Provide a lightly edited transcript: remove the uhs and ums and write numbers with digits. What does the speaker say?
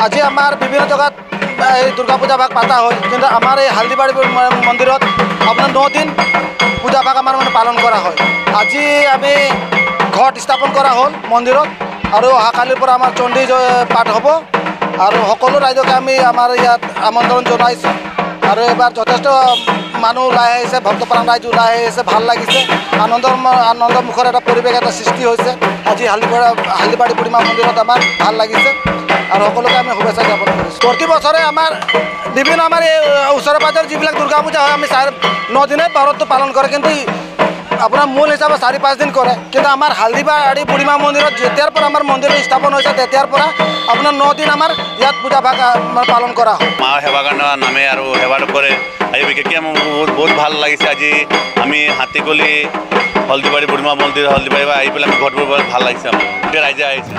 আজি আমাৰ বিভিন্ন জেগাত এই দুৰ্গা পূজা ভাগ পাতা হয়, কিন্তু আমাৰ এই হালদিবাৰী মন্দিৰত আপোনাৰ 9 দিন পূজা ভাগ আমাৰ মানে পালন কৰা হয়। আজি আমি ঘট স্থাপন কৰা হ'ল মন্দিৰত, আৰু অহাকালিৰ পৰা আমাৰ চণ্ডী পাঠ হ'ব, আৰু সকলো ৰাইজকে আমি আমাৰ ইয়াত আমন্ত্ৰণ জনাইছোঁ। আৰু এবাৰ যথেষ্ট মানুহ ওলাই আহিছে, ভক্তপ্ৰাণ ৰাইজ ওলাই আহিছে, ভাল লাগিছে, আনন্দমুখৰ এটা পৰিৱেশ এটা সৃষ্টি হৈছে। আজি হালদিবাৰী বুঢ়ীমা মন্দিৰত আমাৰ ভাল লাগিছে, আৰু সকলোকে আমি শুভেচ্ছা জ্ঞাপন কৰিছোঁ। প্ৰতি বছৰে আমাৰ বিভিন্ন আমাৰ এই ওচৰে পাঁজৰে যিবিলাক দুৰ্গা পূজা হয়, আমি 9 দিনে পালনটো পালন কৰে, কিন্তু আপোনাৰ মূল হিচাপে 4-5 দিন কৰে। কিন্তু আমাৰ হালদিবাৰী বুঢ়ীমা মন্দিৰত যেতিয়াৰ পৰা আমাৰ মন্দিৰ স্থাপন হৈছে, তেতিয়াৰ পৰা আপোনাৰ 9 দিন আমাৰ ইয়াত পূজা ভাগ পালন কৰা হয়। মা সেৱা কাৰণে নামে আৰু সেৱাটো কৰে। আজি বিশেষকৈ মোৰ বহুত ভাল লাগিছে। আজি আমি হাতীকলি হলদিবাৰী বুঢ়ীমা মন্দিৰ হলদিবাৰী আহি পেলাই ঘৰবোৰ ভাল লাগিছে, আমাৰ গোটেই ৰাইজে আহিছে।